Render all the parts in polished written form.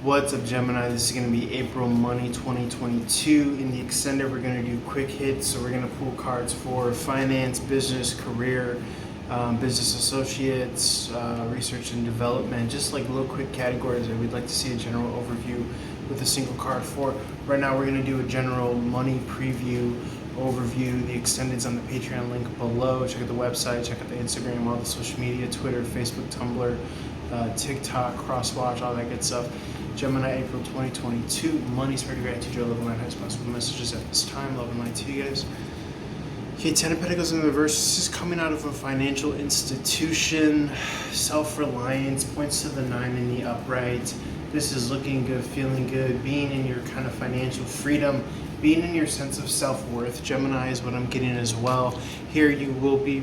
What's up, Gemini? This is going to be April Money 2022. In the extended, we're going to do quick hits. So we're going to pull cards for finance, business, career, business associates, research and development, just like little quick categories that we'd like to see a general overview with a single card for. Right now, we're going to do a general money preview overview. The extended's on the Patreon link below. Check out the website, check out the Instagram, all the social media, Twitter, Facebook, Tumblr, TikTok, Crosswatch, all that good stuff. Gemini, April 2022. Money, spread your gratitude, your love, and light, highest possible messages at this time. Love and light to you guys. Okay, Ten of Pentacles in the reverse. This is coming out of a financial institution. Self-reliance, points to the 9 in the upright. This is looking good, feeling good, being in your kind of financial freedom, being in your sense of self-worth. Gemini is what I'm getting as well. Here you will be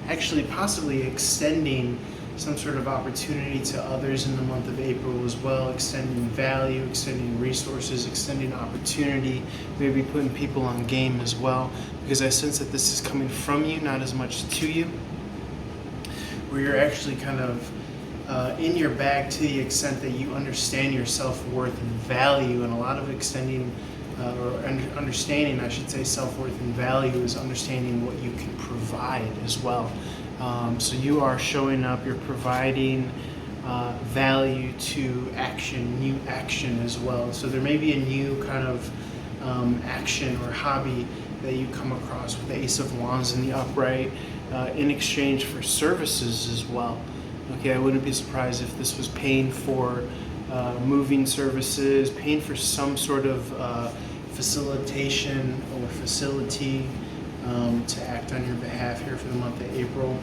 actually possibly extending some sort of opportunity to others in the month of April as well, extending value, extending resources, extending opportunity, maybe putting people on game as well, because I sense that this is coming from you, not as much to you, where you're actually kind of in your bag to the extent that you understand your self-worth and value. And a lot of extending or understanding, I should say, self-worth and value is understanding what you can provide as well. So you are showing up, you're providing value to action, new action as well. So there may be a new kind of action or hobby that you come across with the Ace of Wands in the upright in exchange for services as well. Okay, I wouldn't be surprised if this was paying for moving services, paying for some sort of facilitation or facility to act on your behalf here for the month of April.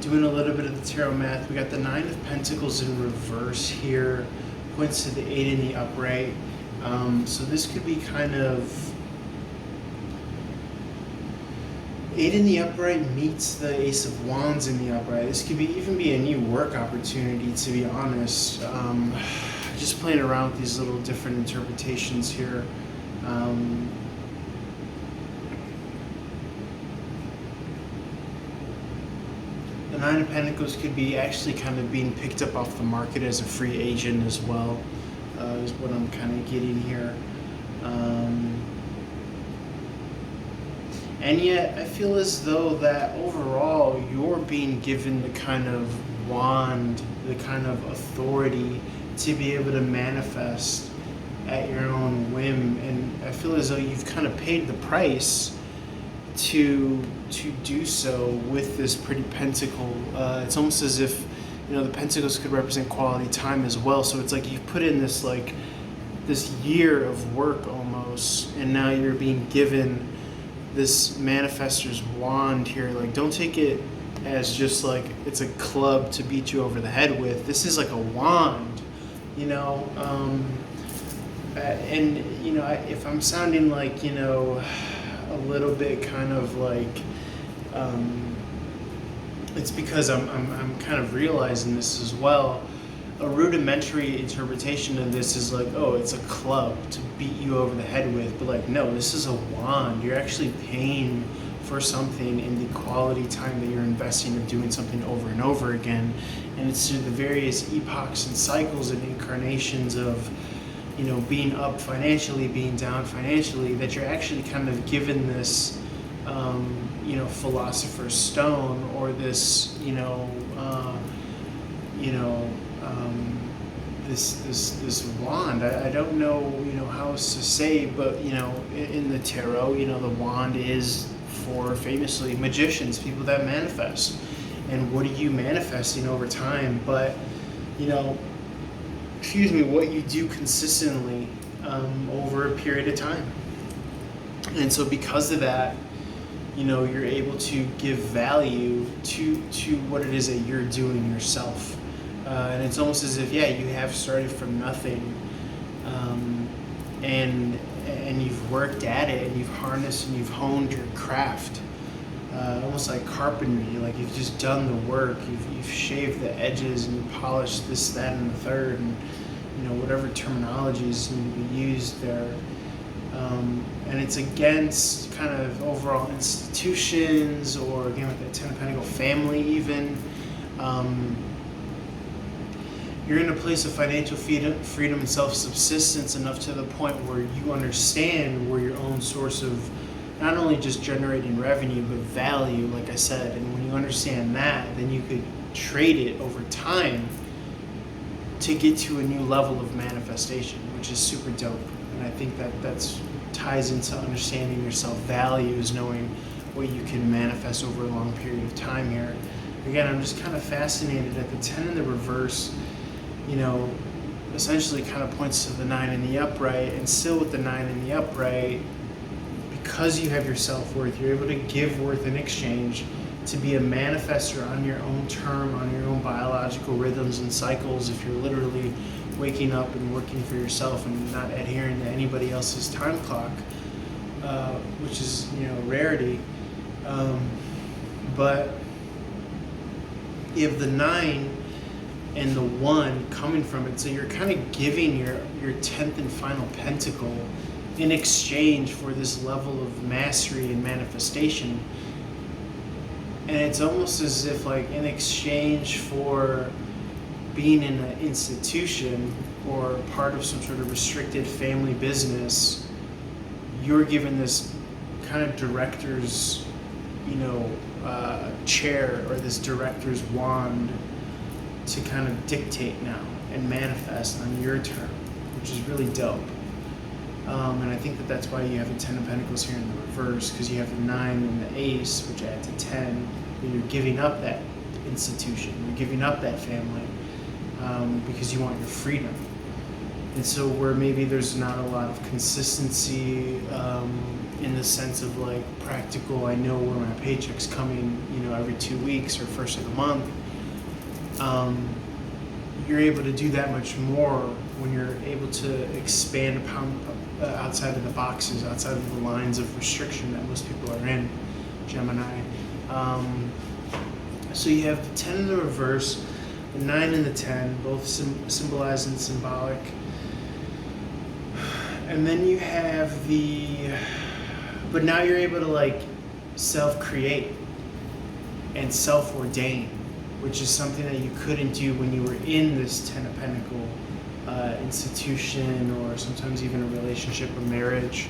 Doing a little bit of the tarot math, we got the 9 of Pentacles in reverse here, points to the 8 in the upright. So this could be kind of 8 in the upright meets the Ace of Wands in the upright. This could even be a new work opportunity, to be honest. Just playing around with these little different interpretations here. The 9 of Pentacles could be actually kind of being picked up off the market as a free agent as well, is what I'm kind of getting here. And yet, I feel as though that overall, you're being given the kind of wand, the kind of authority to be able to manifest at your own whim. And I feel as though you've kind of paid the price to do so with this pretty pentacle. It's almost as if, you know, the pentacles could represent quality time as well. So it's like you've put in this year of work almost, and now you're being given this manifestor's wand here. Like, don't take it as just like it's a club to beat you over the head with. This is like a wand, you know. And you know, if I'm sounding like, you know, a little bit kind of like it's because I'm kind of realizing this as well. A rudimentary interpretation of this is like, oh, it's a club to beat you over the head with, but like, no, this is a wand. You're actually paying for something in the quality time that you're investing of doing something over and over again. And it's through the various epochs and cycles and incarnations of, you know, being up financially, being down financially, that you're actually kind of given this, you know, philosopher's stone, or this, this wand. I don't know, you know, how else to say, but, you know, in the tarot, you know, the wand is for famously magicians, people that manifest. And what are you manifesting over time? But, you know, what you do consistently over a period of time. And so because of that, you know, you're able to give value to what it is that you're doing yourself. And it's almost as if, yeah, you have started from nothing, and you've worked at it, and you've harnessed and you've honed your craft, almost like carpentry. Like, you've just done the work. You've shaved the edges and you polished this, that, and the third, and, you know, whatever terminologies need to be used there. And it's against kind of overall institutions, or again with the Ten of Pentacles family even. you're in a place of financial freedom and self-subsistence enough to the point where you understand where your own source of not only just generating revenue but value, like I said. And when you understand that, then you could trade it over time to get to a new level of manifestation, which is super dope. And I think that that's ties into understanding your self-value, is knowing what you can manifest over a long period of time here. Again, I'm just kind of fascinated at the 10 in the reverse, essentially kind of points to the 9 in the upright, and still with the 9 in the upright, because you have your self-worth, you're able to give worth in exchange, to be a manifester on your own term, on your own biological rhythms and cycles. If you're literally waking up and working for yourself and not adhering to anybody else's time clock, which is, rarity. But you have the 9 and the 1 coming from it, so you're kind of giving your 10th and final pentacle in exchange for this level of mastery and manifestation. And it's almost as if, like, in exchange for being in an institution or part of some sort of restricted family business, you're given this kind of director's, chair, or this director's wand to kind of dictate now and manifest on your term, which is really dope. And I think that that's why you have the 10 of Pentacles here in the reverse, because you have the 9 and the Ace, which add to 10, and you're giving up that institution, you're giving up that family, because you want your freedom. And so where maybe there's not a lot of consistency in the sense of, like, practical, I know where my paycheck's coming, every 2 weeks or first of the month, you're able to do that much more when you're able to expand upon outside of the boxes, outside of the lines of restriction that most people are in, Gemini. So you have the 10 in the reverse, the 9 and the 10, both symbolized and symbolic. And then you have but now you're able to, like, self-create and self-ordain, which is something that you couldn't do when you were in this 10 of Pentacle institution, or sometimes even a relationship or marriage,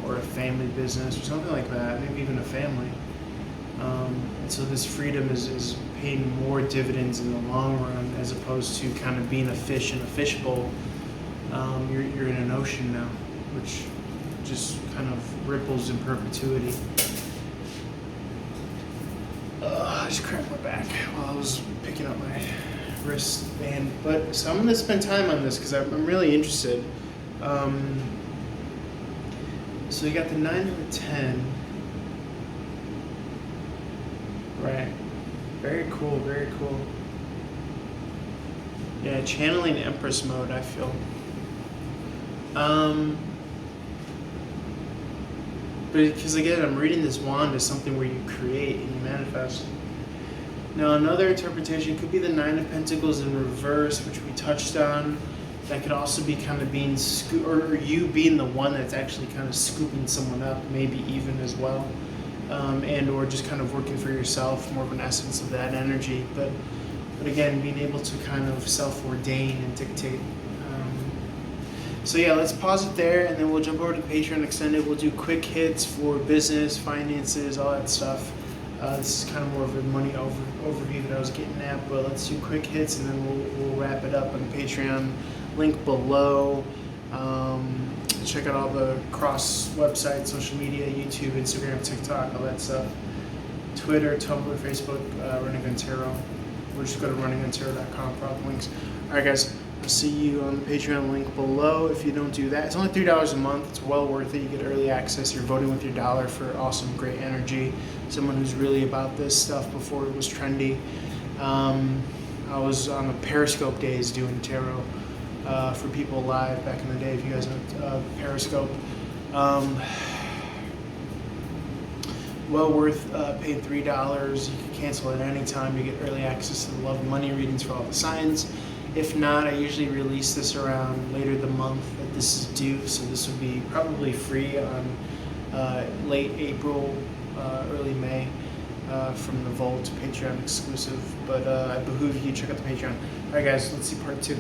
or a family business or something like that, maybe even a family. And so this freedom is paying more dividends in the long run, as opposed to kind of being a fish in a fishbowl. You're in an ocean now, which just kind of ripples in perpetuity. I just cracked my back while I was picking up my wristband. But so I'm going to spend time on this because I'm really interested. So you got the 9 and the 10. Right. Very cool, very cool. Yeah, channeling Empress mode, I feel. But because, again, I'm reading this wand as something where you create and you manifest. Now, another interpretation could be the 9 of Pentacles in reverse, which we touched on. That could also be kind of being or you being the one that's actually kind of scooping someone up, maybe even as well, and or just kind of working for yourself, more of an essence of that energy. But again, being able to kind of self-ordain and dictate. So yeah, let's pause it there, and then we'll jump over to Patreon Extended. We'll do quick hits for business, finances, all that stuff. This is kind of more of a money overview that I was getting at, but let's do quick hits, and then we'll wrap it up on Patreon. Link below. Check out all the cross websites, social media, YouTube, Instagram, TikTok, all that stuff. Twitter, Tumblr, Facebook, Running Gun Tarot. Or just go to runningguntarot.com for all the links. All right, guys. I'll see you on the Patreon link below. If you don't do that, it's only $3 a month. It's well worth it. You get early access. You're voting with your dollar for awesome, great energy. Someone who's really about this stuff before it was trendy. I was on the Periscope days doing tarot for people live back in the day. If you guys know Periscope, well worth paying $3. You can cancel at any time. You get early access to the love and money readings for all the signs. If not, I usually release this around later the month that this is due, so this would be probably free on late April, early May. from the vault, Patreon exclusive. But I behoove you check out the Patreon. All right, guys, let's see part 2.